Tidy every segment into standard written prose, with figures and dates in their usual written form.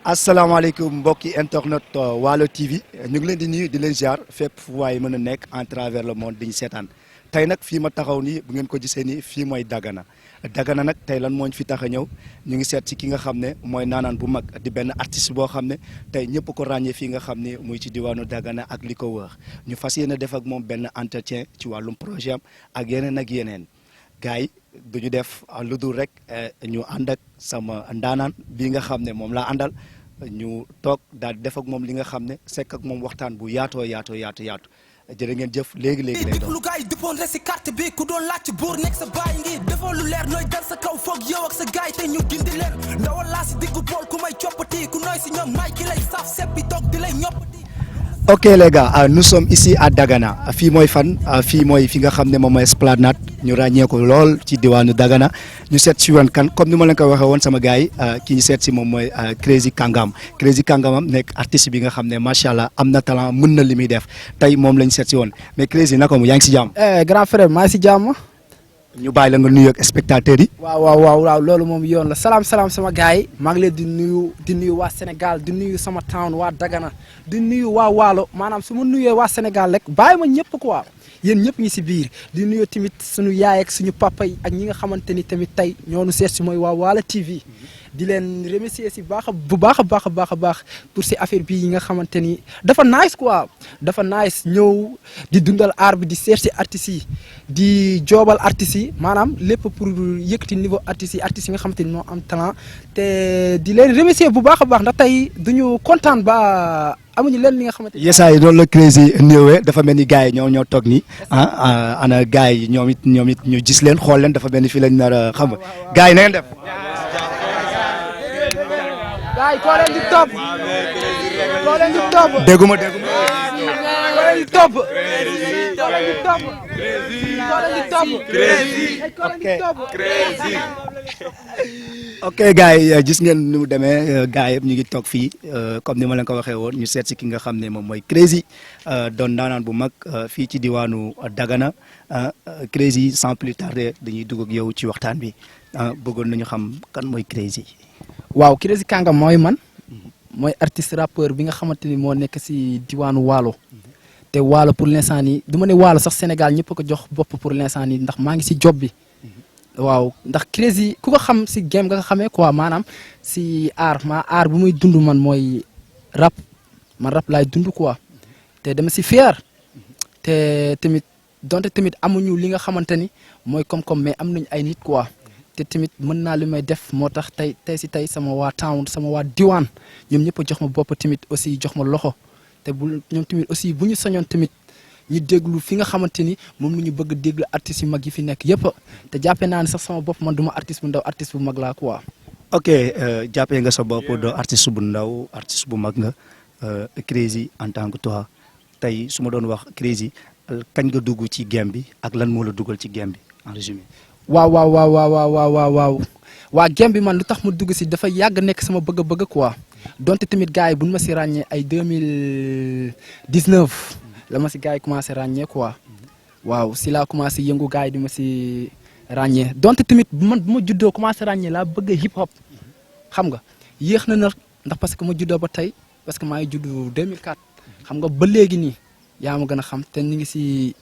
asalaamaaleykum mbokki internet Waalo TV ñu ngi leen di nuyu di leen ziar fépp fu waaye mën a nekk en travers le monde di ñu seetaan tey nag fii ma taxaw nii bu ngeen ko gisee nii fii mooy Dagana Dagana nag tey lan moo ñu fi tax a ñëw ñu ngi seet ci ki nga xam ne mooy naanaan bu mag di benn artiste boo xam ne tey ñëpp ko ràññee fii nga xam ne muy ci diwaanu Dagana ak li ko wër ñu fas yéene def ak moom benn entretien ci wàllum projet am ak yeneen gars yi du ñu def lu dul rek ñu ànd ak sama ndaanaan bii nga xam ne moom laa àndal ñu toog daal di def ak moom li nga xam ne sekk ak moom waxtaan bu yaatoo jërë ngeen jëf léegi lay doon. lu gaay duppoon rek si carte bi ku doon laaj buur nekk sa baay ngi defoo lu leer nooy dal sa kaw foog yow ak sa gaay te ñu gindi leen ndawal laa si diggu bool ku may coppati ku nooy si ñoom may ki lay saf seppi toog di lay ñoppati. Ok les gars nous sommes ici à Dagana fii mooy fan fii mooy fi nga xam ne moom mooy Esplanade ñu ràññee ko lool ci diwaanu Dagana ñu seet si woon kan comme ni ma leen ko waxee woon sama gars yi ki ñu seet si moom mooy Crazy Kangam nekk artiste bi nga xam ne macha allah am na talent mën na li muy def tey moom lañ seet si woon mais Crazy naka mu yaa ngi si jàmm. grand frère maa ngi si jàmm. ñu bàyyi la nga nuyu ak spectateurs yi. waaw loolu moom yoon la salaam sama gars yi maa ngi leen di nuyu waa Sénégal di nuyu sama town waa Dagana di nuyu waa Waalo maanaam su ma nuyee waa Sénégal rek bàyyi ma ñëpp quoi yéen ñëpp ñi si biir di nuyu tamit suñu yaay ak suñu papa yi ak ñi nga xamante ni tamit tey ñoo nu seet si mooy waa Waalo TV di leen remercier si bu baax a baax pour si affaire bii yi nga xamante ni dafa nice quoi dafa nice ñëw di dundal art bi di seet si artistes yi di joobal artistes yi maanaam lépp pour yëkkati niveau artistes yi nga xamante ni moo am talent te di leen remercier bu baax a baax ndax tey duñu kontaan ba amuñu leen li nga xamante ni. yesaay yi loolu la Crazy ñëwee dafa mel ni gars yi ñoo toog nii ana gars yi ñoom it ñu gis leen xool leen dafa mel ni fii lañ nar a xam nga gars yi na ngeen def. gaay koo leen di topp dégguma ok gars yi gis ngeen ni mu demee gars yëpp ñu ngi toog fii comme ni ma leen ko waxee woon ñu seet si ki nga xam ne moom mooy Crazy doon daanaan bu mag fii ci diwaanu Dagana Crazy sans plus tarder dañuy dugg ak yow ci waxtaan bi bëggoon nañu xam kan mooy Crazy. waaw Crazy Kangam mooy man mooy artiste rappeur bi nga xamante ni moo nekk si diwaanu Waalo te Waalo pour l'instant nii du ma ne Waalo sax Sénégal ñëpp a ko jox bopp pour l'instant nii ndax maa ngi si job bi waaw ndax Crazy ku ko xam si game nga xamee quoi maanaam si art bu muy dund man mooy rap man rap laay dund quoi te dama si fier te tamit donte tamit amuñu li nga xamante ni mooy koom-koom mais am nañu ay nit quoi. te tamit mën naa li may def moo tax tey sama waa town sama waa diwaan ñoom ñëpp a jox ma bopp tamit aussi jox ma loxo te bu ñoom tamit aussi bu ñu sañoon tamit ñu déglu fi nga xamante ni moom la ñu bëgg déglu artistes yu mag yi fi nekk yëpp te jàppee naa ne sax sama bopp man du ma artiste bu ndaw artiste bu mag laa quoi. ok jàppee nga sa bopp doo artiste bu ndaw artiste bu mag nga Crazy en tant que toi tey su ma doon wax Crazy kañ nga dugg ci game bi ak lan moo la dugal ci game bi en résumé. waaw waa game bi man lu tax ma dugg si dafa yàgg nekk sama bëgg-bëgg quoi donte tamit gars yi bu ñu ma si ràññee ay 2019 la ma si gars yi commencé ràññee quoi waaw si laa commencé yëngu gars yi di ma si ràññee donte tamit man bu ma juddoo commencé ràññee laa bëgg hip hop xam nga yéex na ndax parce que ma juddoo ba tey parce que maa ngi juddu 2004 xam nga ba léegi nii yaa ma gën a xam te ñu ngi si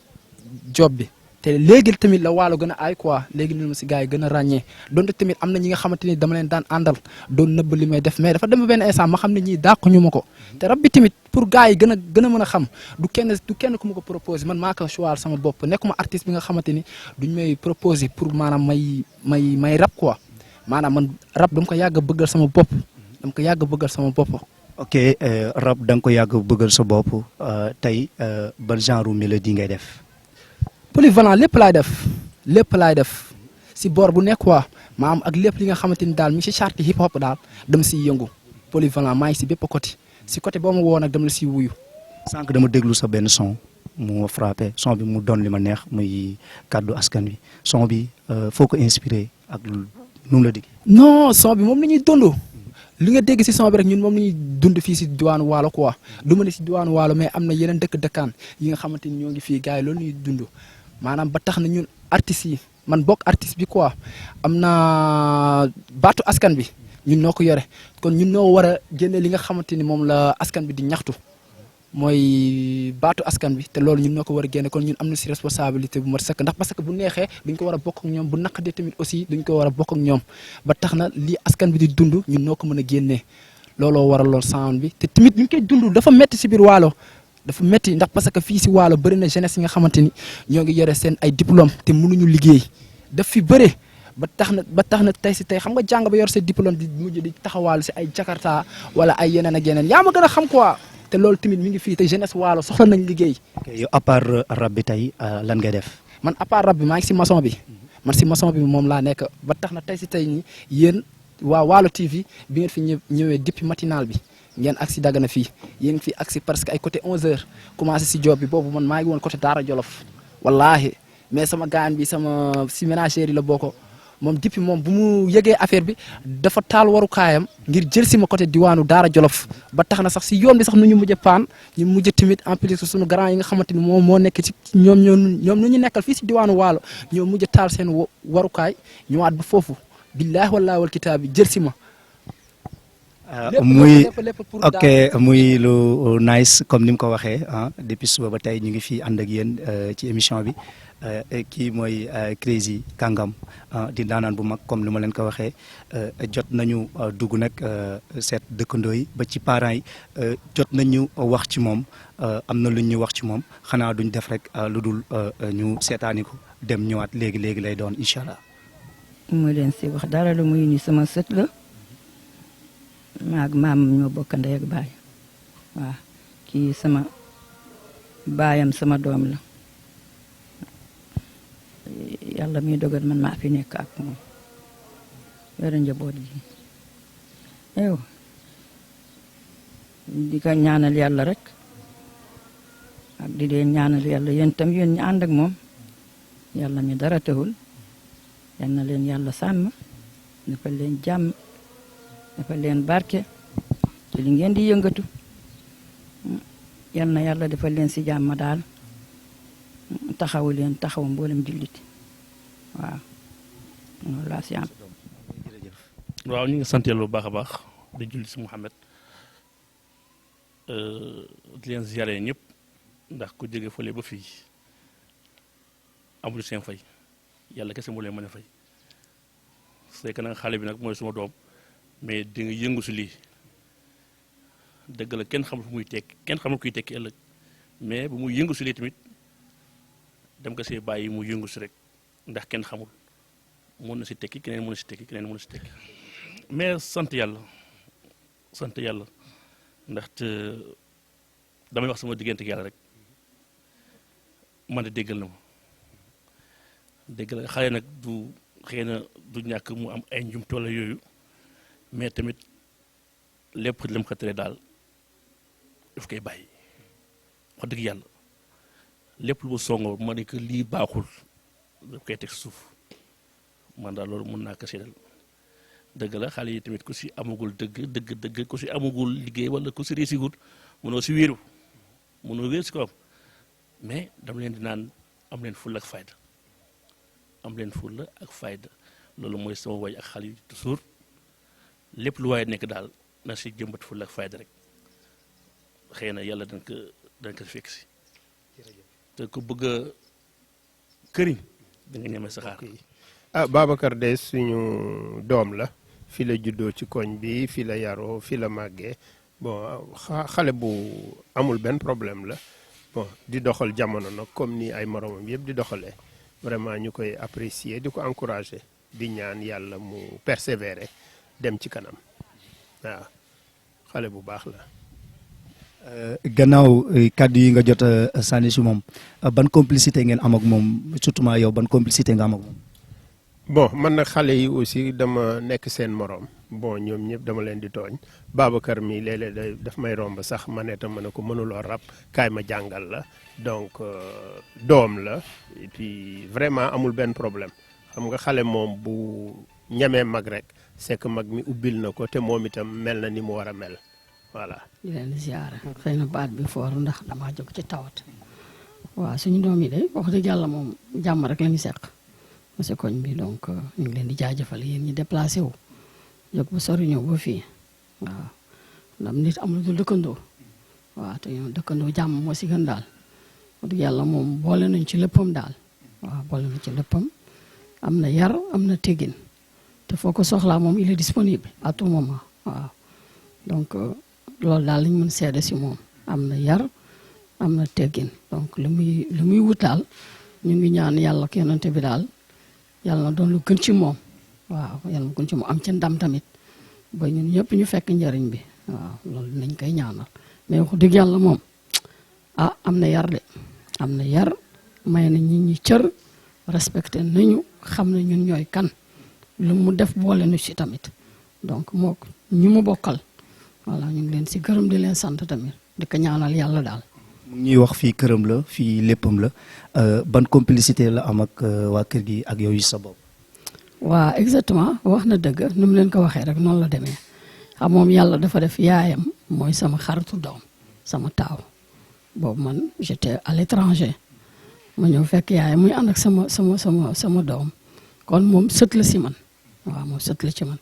job bi. te léegi tamit la Waalo gën a aay quoi léegi ni ma si gars yi gën a ràññee donte tamit am na ñi nga xamante ni dama leen daan àndal doon nëbb li may def mais dafa dem benn instant ma xam ne ñii dàqu ñu ma ko te rab bi tamit pour gars yi gën a mën a xam du kenn ku ma ko proposé man maa ko choix sama bopp nekkuma artiste bi nga xamante ni duñ may proposé pour maanaam may rab quoi maanaam man rab dama ko yàgg bëggal sama bopp ok rab da nga ko yàgg bëggal sa bopp tey ban genre mélodie ngay def. polyvalent lépp laay def si boor bu nekk quoi maam ak lépp li nga xamante ni daal mi si charte hip hop daal dama siy yëngu polyvalent maa ngi si bépp côté si côté boo ma woo nag dama la siy wuyu. sànq dama déglu sa benn son mu frappé son bi mu doon li ma neex muy kàddu askan wi son bi foo ko inspiré ak nu mu la digg. non son bi moom la ñuy dund li nga dégg si son bi rek ñun moom la ñuy dund fii si diwaanu Waalo quoi du ma ne si diwaanu Waalo mais am na yeneen dëkkaan yi nga xamante ni ñoo ngi fii gars yi loolu ñuy dund. maanaam ba tax na ñun artistes yi man bokk artiste bi quoi am na baatu askan bi ñun noo ko yore kon ñun noo war a génne li nga xamante ni moom la askan bi di ñaxtu mooy baatu askan bi te loolu ñun noo ko war a génne kon ñun am na si responsabilité bu mat sëkk ndax parce que bu neexee duñ ko war a bokk ak ñoom bu naqadee tamit aussi duñ ko war a bokk ak ñoom ba tax na lii askan bi di dund ñun noo ko mën a génnee looloo waraloon sound bi te tamit ñu ngi koy dund dafa metti si biir Waalo dafa metti ndax parce que fii si Waalo bëri na jeunesse yi nga xamante ni ñoo ngi yore seen ay diplôme te mënuñu liggéey daf fi bëre ba tax na tey si tey xam nga jàng ba yor sa diplôme di mujj di taxawaalu si ay Jakarta wala ay yeneen ak yeneen yaa ma gën a xam quoi te loolu tamit mi ngi fii te jeunesse Waalo soxla nañ liggéey. yow à part rap bi tey lan ngay def. man à part rap bi maa ngi si maçon bi man si maçon bi moom laa nekk ba tax na tey si tey ñi yéen waa Waalo TV bi ngeen fi ñëwee depuis matinal bi ngeen agsi Dagana fii yéen fi agsi presque ay côté 11h commencé si job bi boobu man maa ngi woon côté Daara Jolof wallaahi mais sama gaan bi sama si ménagère yi la bokk moom depuis moom bu mu yëgee affaire bi dafa taal warukaayam ngir jël si ma côté diwaanu Daara Jolof ba tax na sax si yoon bi sax nu ñu mujj paan ñu mujj tamit en plus suñu grand yi nga xamante ni moom moo nekk ci ñoom nu ñu nekkal fii si diwaanu Waalo ñoo mujj taal seen warukaay ñëwaat ba foofu billaahi wallaahi wal kitaab bi jël si ma. muy ok muy lu nice comme ni mu ko waxee ah depuis suba ba tey ñu ngi fii ànd ak yéen ci émission bi kii mooy Crazy Kangam di daanaan bu mag comme ni ma leen ko waxee jot nañu dugg nag seet dëkkandoo yi ba ci parents yi jot nañu wax ci moom am na lu ñu wax ci moom xanaa duñ def rek lu dul ñu seetaani ko dem ñëwaat léegi léegi lay doon incha allah. mu leen si wax dara lu muy ni sama sët la. maag maam ñoo bokk ndey ak baay waaw kii sama baayam sama doom la yàlla muy dogal man maa fi nekk ak moom yore njaboot gi yow di ko ñaanal yàlla rek ak di leen ñaanal yàlla yéen tam yéen ñu ànd ak moom yàlla mi dara teewul yal na leen yàlla sàmm dafa leen jàmm dafa leen barke ci li ngeen di yëngatu yal na yàlla dafa leen si jàmm daal taxawu leen taxawu mboolem jullit waaw loolu laa si am. waaw ñu ngi sant yàlla bu baax a baax di julli si Muhammad di leen ziare ñëpp ndax ku jóge fële ba fii amul seen fay yàlla kese moo leen mën a fay c'est que nag xale bi nag mooy suma doom. mais di nga yëngu si lii dëgg la kenn xamul fu muy tekki kenn xamul kuy tekki ëllëg mais bu muy yëngu si lii tamit dem ko see bàyyi mu yëngu si rek ndax kenn xamul mën na si tekki keneen mën na si tekki keneen mën na si tekki mais sant yàlla ndaxte damay wax sama diggante ak yàlla rek man de déggal na ma dégg la xale nag du xëy na du ñàkk mu am ay njumte wala yooyu mais tamit lépp lem ko tere daal daf koy bàyyi wax dëgg yàlla lépp lu mu songoo ma ne que lii baaxul daf koy teg suuf man daal loolu mën naa ko seedal dëgg la xale yi tamit ku si amagul dëgg ku si amagul liggéey wala ku si réussirul mënoo si wéeru si ko am mais dama leen di naan am leen fulla ak fayda loolu mooy sama way ak xale yi toujours lépp lu waaye nekk daal na si jëmbat fulla ak fayda rek xëy na yàlla dañ ko fekk si te ku bëgg a këriñ da nga ñeme saxaar. Babacar de suñu doom la fi la juddoo ci koñ bi fi la yaroo fi la màggee bon xale bu amul benn problème la bon di doxal jamono nag comme ni ay moromam yëpp di doxalee vraiment ñu koy apprécier di ko encourager di ñaan yàlla mu persévérer dem ci kanam waaw xale bu baax la. gannaaw kàddu yi nga jot a sànni si moom ban complicité ngeen am ak moom surtout yow ban complicité nga am ak moom. bon man nag xale yi aussi dama nekk seen morom bon ñoom ñëpp dama leen di tooñ Babacar mi léeg-léeg daf may romb sax ma ne tam ma ne ko mënuloo rap kaay ma jàngal la donc doom la et puis vraiment amul benn problème xam nga xale moom bu ñemee mag rek c'est que mag mi ubbil na ko te moom itam mel na ni mu war a mel voilà. di leen ziare xëy na baat bi fooru ndax damaa jóg ci tawat waaw suñu doom yi de wax dëgg yàlla moom jàmm rek la ñu seq monsieur koñ bi donc ñu ngi leen di jaajëfal yéen ñi déplacé wu jóg ba sori ñëw ba fii waaw ndam nit amul dul dëkkandoo waaw te ñoom dëkkandoo jàmm moo si gën daal wax dëgg yàlla moom boole nañ ci léppam daal waaw boole nañ ci léppam am na yar am na teggin te foo ko soxlaa moom il est disponible à tout moment waaw donc loolu daal lañ mën seede si moom am na yar am na teggin donc lu muy wut daal ñu ngi ñaan yàlla ak yonante bi daal yàlla na doon lu gën ci moom waaw yàlla na gën ci moom am ci ndam tamit ba ñun ñëpp ñu fekk njëriñ bi waaw loolu nañ koy ñaanal mais wax dëgg yàlla moom am na yar de am na yar may na nit ñi cër respecté nañu xam na ñun ñooy kan lu mu def boole nu ci tamit donc moo ñu mu bokkal voilà ñu ngi leen si gërëm di leen sant tamit di ko ñaanal yàlla daal. mu ngi ñuy wax fii këram la fii léppam la ban complicité la am ak waa kër gi ak yooyu sa bopp. waaw exactement wax na dëgg nu mu leen ko waxee rek noonu la demee xam moom yàlla dafa def yaayam mooy sama xaritu doom sama taaw boobu man j'étais à l'étranger ma ñëw fekk yaayam muy ànd ak sama doom kon moom sët la si man waaw moom sët la ci man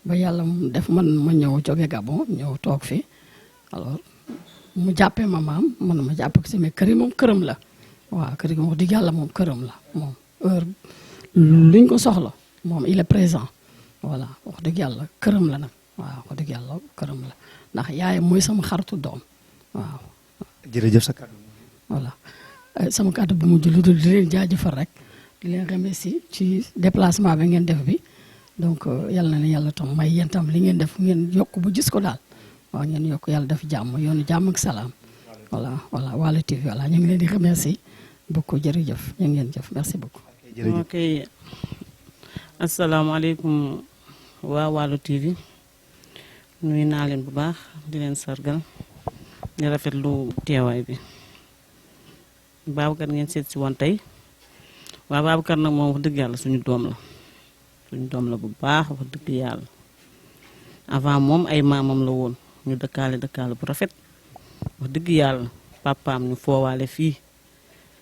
ba yàlla mu def man ma ñëw jóge Gabon ñëw toog fi alors mu jàppee ma maam man ma jàpp ko si mais kër yi moom këram la waaw kër yi moom wax dëgg yàlla moom këram la moom heure luñ ko soxla moom il est présent voilà wax dëgg yàlla këram la nag waaw wax dëgg yàlla këram la ndax yaayam mooy sama xaritu doom waaw. jërëjëf sa kàddu. voilà sama kàddu bu mujj lu dul di leen jaajëfal rek di leen remercier ci déplacement bi ngeen def bi donc yàlla na ne yàlla tam may yéen tam li ngeen def ngeen yokk bu gis ko daal waaw ngeen yokk yàlla def jàmm yoonu jàmm ak salaam voilà Waalo TV voilà ñu ngi leen di remercier beaucoup jërëjëf ñu ngeen jëf merci beaucoup. ok asalaamaaleykum waa Waalo TV nuyu naa leen bu baax di leen sargal di rafetlu teewaay bi Babacar ngeen seet si woon tey waaw Babacar nag moom wax dëgg yàlla suñu doom la bu baax wax dëgg yàlla avant moom ay maamam la woon ñu dëkkaale bu rafet wax dëgg yàlla papaam ñu foowaale fii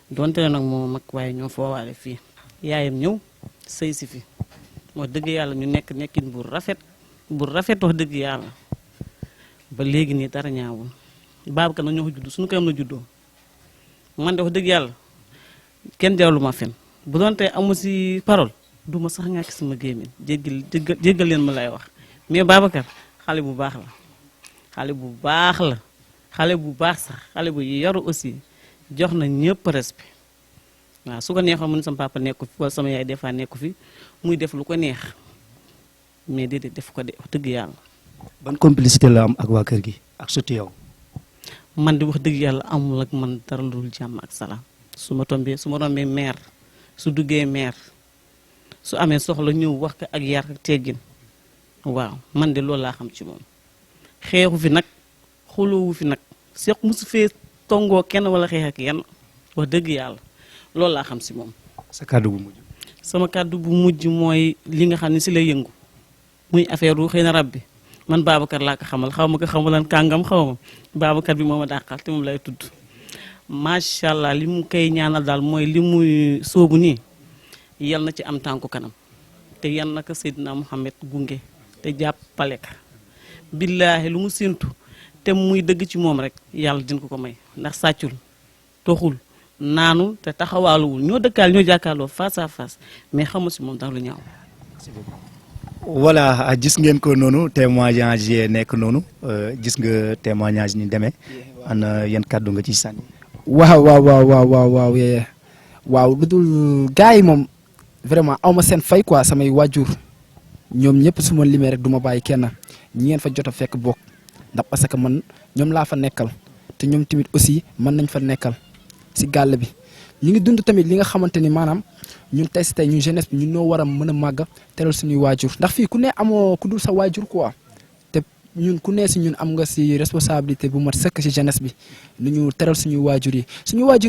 donte la nag moom mag waaye ñoo foowaale fii yaayam ñëw sëy si fi wax dëgg yàlla ñu nekkin bu rafet wax dëgg yàlla ba léegi nii dara ñaawul Babacar nag ñoo ko judd suñu ko am la juddoo man de wax dëgg yàlla kenn jaralu ma fen bu doon tey amu si parole du ma sax ngàkk sama gémmiñ jéggal leen ma lay wax mais Babacar xale bu baax la xale bu baax sax xale bu yaru aussi jox na ñëpp respect waaw su ko neexoon mu ne sama papa nekku fi wala sama yaay des fois nekku fi muy def lu ko neex mais déedéet def ko de wax dëgg yàlla. ban complicité la am ak waa kër gi ak surtout yow. man di wax dëgg yàlla amul ak man dara lu dul jàmm ak salaam su ma rombee maire su duggee maire su amee soxla ñëw wax ko ak yar ak teggin waaw man de loolu laa xam ci moom xeexu fi nag xuloowu fi nag seq musu fee tongoo kenn wala xeex ak yenn wax dëgg yàlla loolu laa xam si moom. sa kàddu bu mujj. sama kàddu bu mujj mooy li nga xam ne si lay yëngu muy affaire ru xëy na rab bi man Babacar laa ko xamal xaw ma ko xamalan kàngam xaw ma Babacar bi moo ma dàqal te moom lay tudd macha allah li mu koy ñaanal daal mooy li muy soobu nii yal na ci am tànku kanam te yal na ko Seydina Mouhamed gunge te jàppale ka billaahi lu mu séntu te muy dëgg ci moom rek yàlla dina ko may ndax sàccul toxul naanul te taxawaaluwul ñoo dëkkaal ñoo jàkkaarloo face à face mais xamu si moom dara lu ñaaw. voilà gis ngeen ko noonu témoignage yi nekk noonu gis nga témoignage ni demee ana yan kàddu nga ci sànni. waaw lu dul gars yi moom vraiment awma seen fay quoi samay waajur ñoom ñëpp su ma limee rek du ma bàyyi kenn ñi ngeen fa jot a fekk bokk ndax parce que man ñoom laa fa nekkal te ñoom tamit aussi mën nañ fa nekkal si gàll bi ñu ngi dund tamit li nga xamante ni maanaam ñun tey si tey ñun jeunesse bi ñun noo war a mën a màgg teral suñuy waajur ndax fii ku ne amoo ku dul sa waajur quoi te ñun ku ne si ñun am nga si responsabilité bu mat sëkk si jeunesse bi nu ñu teral suñuy waajur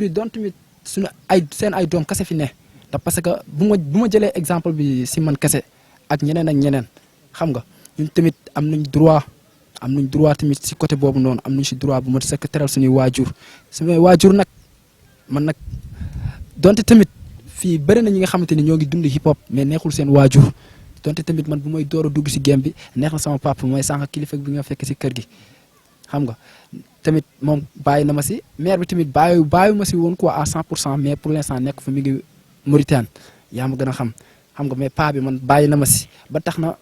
yi doon tamit seen ay doom kese fi ne ndax parce que bu ma jëlee exemple bi si man kese ak ñeneen ak ñeneen xam nga ñun tamit am nañ droit tamit si côté boobu noonu am nañ si droit bu mat sëkk teral suñuy waajur nag man nag donte tamit fii bëri na ñi nga xamante ni ñoo ngi dund hip hop mais neexul seen waajur donte tamit man bu may door a dugg si game bi neex na sama papa mooy sànq kilifa bi nga fekk si kër gi xam nga tamit moom bàyyi na ma si maire bi tamit bàyyi ma si woon quoi à 100% mais pour l'instant nekk fa mi ngi Mauritanie yaa ma gën a xam nga mais paa bi man bàyyi na ma si ba tax na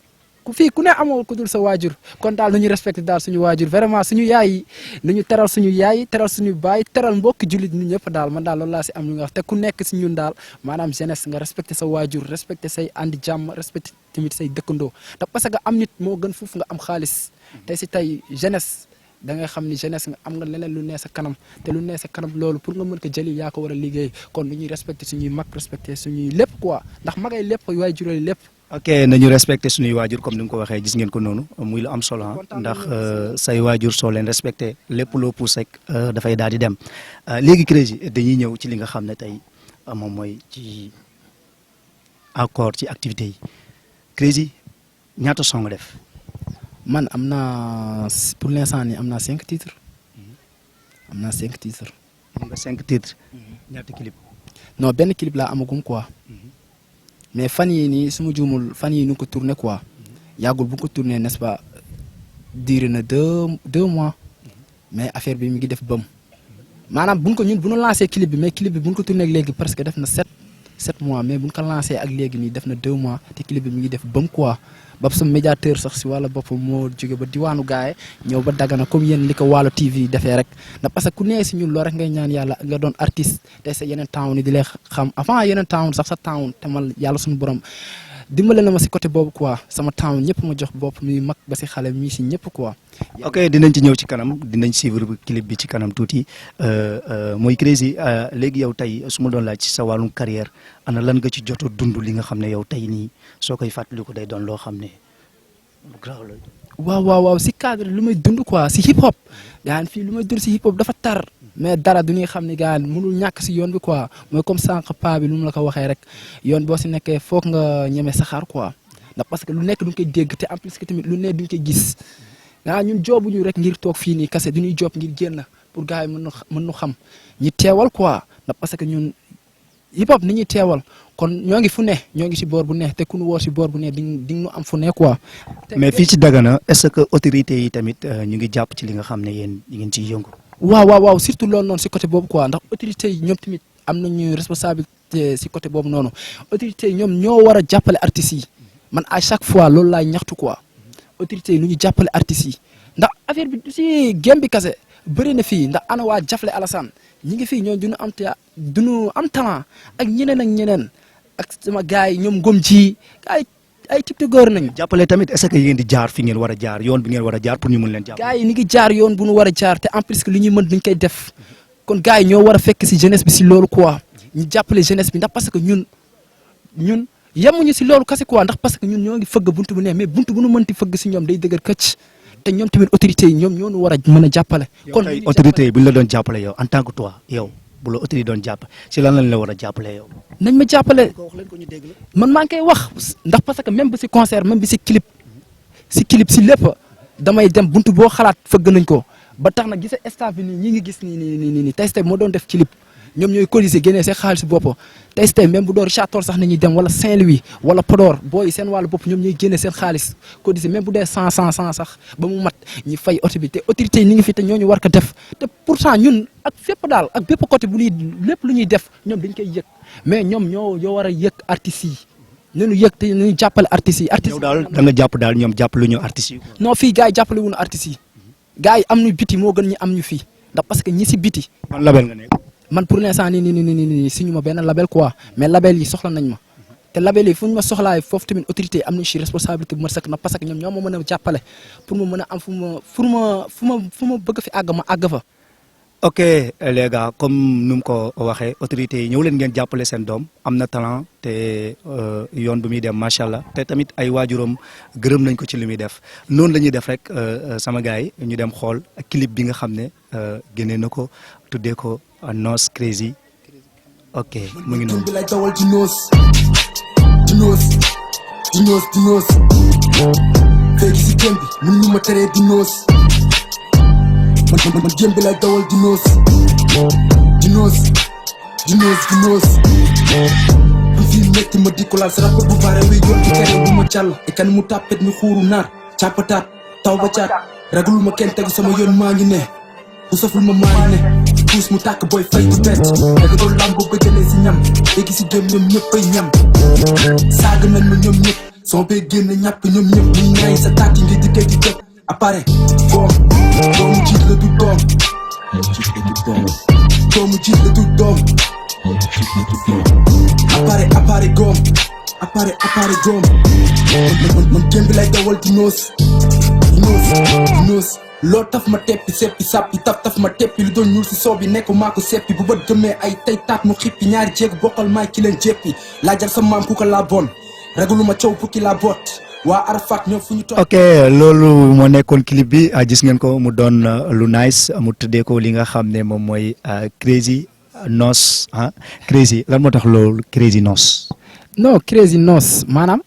ku ne amoo ku dul sa waajur kon daal nañu respecté daal suñu waajur vraiment suñu yaay yi nañu teral suñu yaay teral suñu baay teral mbokki jullit ñi ñëpp daal man daal loolu laa si am lu nga wax te ku nekk si ñun daal maanaam jeunesse nga respecté sa waajur respecté say andi jàmm respecté tamit say dëkkandoo te parce que am nit moo gën foofu nga am xaalis te si tey jeunesse da ngay xam ni jeunesse nga am nga leneen lu nee sa kanam te lu nee sa kanam loolu pour nga mën ko jëli yaa ko war a liggéey kon nu ñuy respecté suñuy mag respecté suñuy lépp quoi ndax magay lépp waajurali lépp. ok nañu respecté suñuy waajur comme ni nga ko waxee gis ngeen ko noonu muy lu am solo ndax say waajur soo leen respecté lépp loo pousse rek dafay daal di dem léegi Crazy dañuy ñëw ci li nga xam ne tey moom mooy ci encore ci activités yi Crazy ñaata son nga def. man am naa pour l'instant nii am naa 5 titres am naa 5 titres. am nga 5 titres. ñaata clip. non benn clip laa amagum quoi. mais fan yii nii su ma juumul fan yii nu ko tourné quoi yàggul bu ko tourné n'est-ce pas duré na 2 mois mais affaire bi mi ngi def bëm maanaam bu ñu lancé clip bi mais clip bi bu ñu ko tourné ak léegi presque def na 7 mois mais bu ñu ko lancé ak léegi nii def na 2 mois te clip bi mi ngi def bëm quoi. ba sama médiateur sax si wàlla boppam moo jóge ba diwaanu gaaye ñëw ba Dagana comme yéen li ko Waalo TV defee rek ndax parce que ku nee si ñun loolu rek ngay ñaan yàlla nga doon artiste te sa yeneen town ni di lay xam avant yeneen town sax sa town te man yàlla suñu borom dimbale na ma si côté boobu quoi sama town ñëpp ma jox bopp muy mag ba si xale mi si ñëpp quoi. ok dinañ ci ñëw ci kanam dinañ suivre clip bi ci kanam tuuti mooy Crazy léegi yow tey su ma doon laaj ci sa wàllum carrière ana lan nga ci jot a dund li nga xam ne yow tey nii soo koy fàttaliku day doon loo xam ne lu grave la. waaw si cadre lu may dund quoi si hip hop gaan fii lu may dund si hip hop dafa tar mais dara du ñuy xam ne gaan mënul ñàkk si yoon bi quoi mooy comme sànq paa bi lu mu la ko waxee rek yoon boo si nekkee foog nga ñeme saxaar quoi ndax parce que lu nekk duñ koy dégg te en plus que tamit lu ne duñ koy gis ñun joobuñu rek ngir toog fii nii kase duñuy job ngir génn pour gars yi mën nu xam ñi teewal quoi ndax parce que ñun hip hop ni ñuy teewal kon ñoo ngi fu ne ñoo ngi si boor bu ne te ku ñu woo si boor bu ne di ñu am fu ne quoi. mais fii ci Dagana est-ce que autorités yi tamit ñu ngi jàpp ci li nga xam ne yéen ñi ngeen ciy yëngu. waaw surtout loolu noonu si côté boobu quoi ndax autorités yi ñoom tamit am nañu responsabilité si côté boobu noonu autorités yi ñoom ñoo war a jàppale artistes yi man à chaque fois loolu laay ñaxtu quoi autorités yi lu ñu jàppale artistes yi ndax affaire bi du si gém bi kase bëri na fii ndax ana waa Jafle Alassane ñi ngi fii ñoom duñu am talent ak ñeneen ak sama gars yi ñoom ngom ji ay type de góor nañu. jàppale tamit est-ce que yéen di jaar fi ngeen war a jaar yoon bi ngeen war a jaar pour ñu mën leen jàppale. gars yi ni ngi jaar yoon bu ñu war a jaar te en plus que li ñuy mën duñ koy def kon gars yi ñoo war a fekk si jeunesse bi si loolu quoi ñu jàppale jeunesse bi ndax parce que ñun yemuñu si loolu kese quoi ndax parce que ñun ñoo ngi fëgg buntu bu ne mais buntu bu nu mënti fëgg si ñoom day dëgër këcc te ñoom tamit autorités yi ñoom ñoo ñu war a mën a jàppale. kon autorités yi bu ñu la doon jàppale yow en tant que toi yow bu la autorité doon jàpp si lan lañ la war a jàppale yow. nañ ma jàppale man maa ngi koy wax ndax parce que même bi si concert même bi si clip si lépp damay dem buntu boo xalaat fëgg nañ ko ba tax na gisa staff bi ñi ngi gis nii tey moo doon def clip ñoom ñooy colisé génnee seen xaalis bopp tey même bu door Richard Toll sax nañuy dem wala Saint-Louis wala Podor booy seen wàllu bopp ñoom ñooy génne seen xaalis colisé même bu dee 100 sax ba mu mat ñi fay oto bi te autorité yi ni ngi fi te ñooñu war ko def te pourtant ñun ak fépp daal ak bépp côté bu ñuy lépp lu ñuy def ñoom dañ koy yëg mais ñoom ñoo war a yëg artistes yi ñu yëg te ñu jàppale artistes yi. yow daal da nga jàpp daal ñoom jàppale ñu artistes yi. non fii gars yi jàppale wuñu artistes yi gars yi am ñu biti moo gën ñi am ñu fii ndax parce que ñi si biti. man label nga nekk. man pour l'instant nii suñu ma benn label quoi mais label yi soxla nañ ma te label yi fu ñu ma soxlaay foofu tamit autorité am nañ ci responsabilité bu ma sëkk na parce que ñoom ñoo ma mën a jàppale pour ma mën a am fu ma bëgg fi àgg ma àgg fa. ok les gars comme nu mu ko waxee autorités yi ñëw leen ngeen jàppale seen doom am na talent te yoon bu muy dem macha allah te tamit ay waajuram gërëm nañ ko ci li muy def noonu la ñuy def rek sama gars yi ñu dem xool clip bi nga xam ne génnee na ko tuddee ko Noos Crazy ok mu ngi noonu. bi lay dawal di noos léegi si gém bi mun ñu ma teree di noos man gém bi lay dawal di noos man fii metti ma di ko laal sa rapport bu bare wi yoon ci keneen bu ma jàll e kan mu tàppet ni xuuru naar càppataat taw ba caat ragalul ma kenn tegu sama yoon maa ngi ne bu saful ma maa ngi ne puus mu tàkk booy fay du bett danga doon lam boo ko jëlee si ñam léegi si gém ñoom ñëpp ay ñam saaga nañ ma ñoom ñëpp son bee génn ñàpp ñoom ñëpp ñi ñaayi sa tàkk yi ngi dikkee di jëpp appareil doom doomu jiit la du doom doomu jiit la du doom appareil goom appareil goom man gém bi lay dawal di noos loo taf ma teppi seppi sàppi taf ma teppi lu doon ñuul si soob yi nekk maa ko seppi bu bët gëmmee ay tey taat mu xippi ñaari jéeg bokkal maay ki leen jéppi laajal sa maam ku ko laa bon ragaluma coow fukki laa boot waa Arafat ñoom fu ñu toog. ok loolu moo nekkoon clip bi gis ngeen ko mu doon lu nice mu tuddee ko li nga xam ne moom mooy Crazy Nos Crazy lan moo tax loolu Crazy Nos. non Crazy Nos maanaam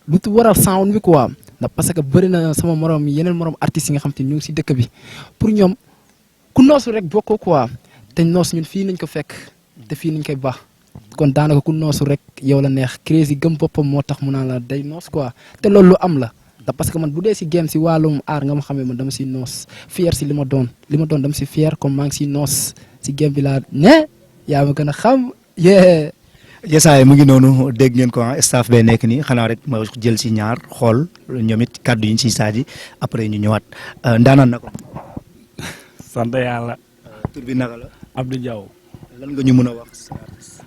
lu waral sound bi quoi ndax parce que bëri na sama morom yeneen morom artistes yi nga xam te ñu ngi si dëkk bi pour ñoom ku noosu rek bokkoo quoi te noos ñun fii nañ ko fekk te fii nañ koy baax kon daanaka ku noosu rek yow la neex Crazy gëm boppam moo tax mu naan la day noos quoi te loolu lu am la ndax parce que man bu dee si game si wàllum aar nga ma xamee man dama si noos fier si li ma doon dama si fier comme maa ngi si noos si game bi laa ne yaa ma gën a xam yee. yesaay mu ngi noonu dégg ngeen ko staff bee nekk nii xanaa rek ma jël si ñaar xool ñoom it kàddu yi ñu siy saaji après ñu ñëwaat ndaanaan na ko. sant yàlla. tur bi naka la. Abdou Diaw. lan nga ñu mën a wax.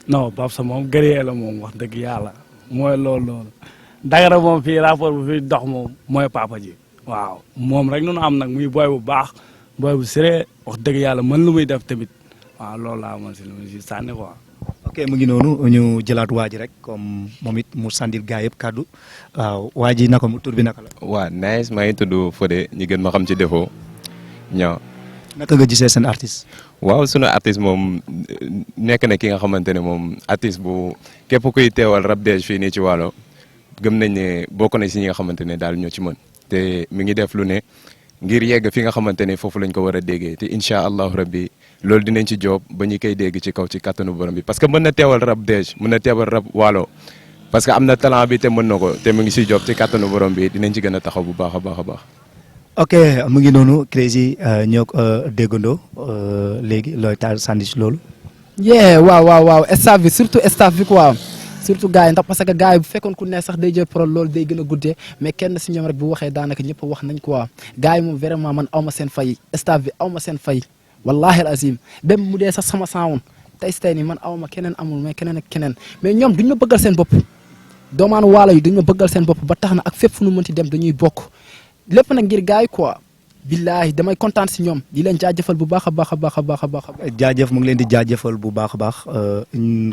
non Pape Sa moom gëree la moom wax dëgg yàlla mooy loolu. Dagana moom fii rapport bu fi dox moom mooy papa ji. waaw moom rek nu am nag muy booy bu baax booy bu séré wax dëgg yàlla mën lu muy def tamit waaw loolu laa mën si lu muy si sànni quoi. ok mu ngi noonu ñu jëlaat waa ji rek comme moom it mu sandil gaa yëpp kàddu waaw waa ji naka mu tur bi naka la. waaw nice maa ngi tudd Fodé ñi gën ma xam ci défaut ñaaw. naka nga gisee seen artiste. waaw sunu artiste moom nekk na ki nga xamante ne moom artiste bu képp kuy teewal rap dèj fii nii ci Waalo gëm nañ ne bokk na si ñi nga xamante ne daal ñoo ci mën te mi ngi def lu ne ngir yegg fi nga xamante ne foofu lañ ko war a déggee te incha allahu rabbi loolu dinañ ci job ba ñu koy dégg ci kaw ci kattanu borom bi parce que mën na teewal rap dèj mën na teewal rap Waalo parce que am na talent bi te mën na ko te mu ngi si job ci kattanu borom bi dinañ ci gën a taxaw bu baax a baax a baax. ok mu ngi noonu Crazy ñoo ko déggandoo léegi looy taal sànni si loolu. yee waaw staff bi surtout staff bi quoi surtout gars yi ndax parce que gars yi bu fekkoon ku ne sax day jël parole loolu day gën a guddee mais kenn si ñoom rek bu waxee daanaka ñëpp wax nañ quoi gars yi moom vraiment man aw ma seen fay staff bi aw ma seen fay wallahi al azim même mu dee sax sama saawun tey si tey nii man aw ma keneen amul mais keneen ak keneen mais ñoom duñ ma bëggal seen bopp doomaanu Waalo yi duñ ma bëggal seen bopp ba tax na ak fépp fu nu mënti dem dañuy bokk lépp nag ngir gars yi quoi billaahi damay kontaan si ñoom di leen jaajëfal bu baax a baax a baax a baax a baax. jaajëf mu ngi leen di jaajëfal bu baax a baax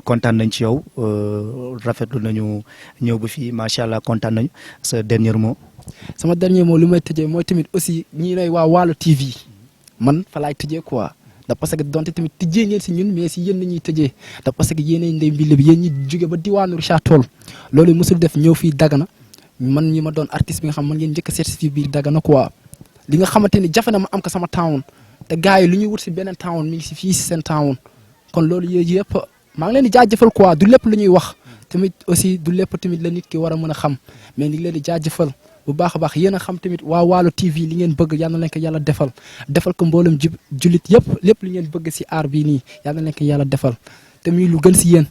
kontaan nañ ci yow rafetlu nañu ñëw ba fii macha allah kontaan nañu sa dernier mot. sama dernier mot lu may tëjee mooy tamit aussi ñii lay waa Waalo TV man fa laay tëjee quoi da parce que donte tamit tëjee ngeen si ñun mais si yéen la ñuy tëjee da parce que yéenay ndey mbi bi yéen ñi jóge ba diwaanu Richard Toll loolu mosul def ñëw fii Dagana man ñi ma doon artiste bi nga xam man ngeen njëkk a certifié biir Dagana quoi. li nga xamante ni jafe na ma am ko sama town te gars yi lu ñuy wut si beneen town mi ngi si fii si seen town kon loolu yooyu yëpp maa ngi leen di jaajëfal quoi du lépp lu ñuy wax tamit aussi du lépp tamit la nit ki war a mën a xam mais ni ngi leen di jaajëfal bu baax a baax yéen a xam tamit waa Waalo TV li ngeen bëgg yal na leen ko yàlla defal ko mboolem jullit yëpp lépp li ngeen bëgg si aar bii nii yal na leen ko yàlla defal te muy lu gën si yéen.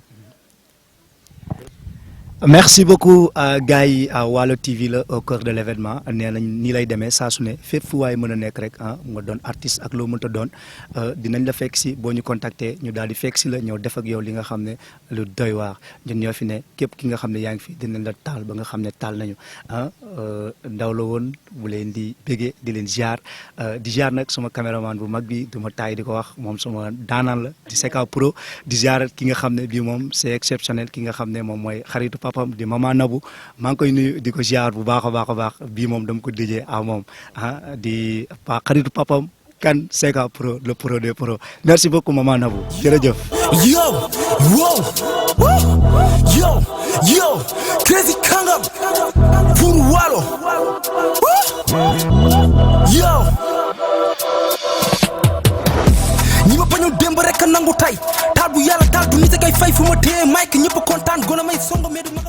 merci beaucoup gars yi Waalo TV la au cœur de l' événement nee nañ nii lay demee saa su ne fépp fu waay mën a nekk rek nga doon artiste ak loo mënta doon dinañ la fekk si boo ñu contacter ñu daal di fekk si la ñëw def ak yow li nga xam ne lu doy waar ñun ñoo fi ne képp ki nga xam ne yaa ngi fi dinañ la taal ba nga xam ne taal nañu ndaw la woon bu leen di bégee di leen ziar di ziar nag suma caméraman bu mag bi du ma taay di ko wax moom suma daanaan la di Seka Pro di ziar ki nga xam ne bii moom c' est exceptionnel ki nga xam ne moom mooy xaritu papam di Mama Nabou maa ngi koy nuyu di ko ziar bu baax a baax a baax bii moom dama ko déjee à moom di xaritu papam kan Seka Pro le pro des pros merci beaucoup Mama Nabou jërëjëf. Yo, Crazy Kangam pour Waalo. Yo. ñi ma bañu démb rek a nangu tay taal bu yàlla taal du nit a kay fay fu ma téye Mike ñëpp kontaan gona may songo mais du ma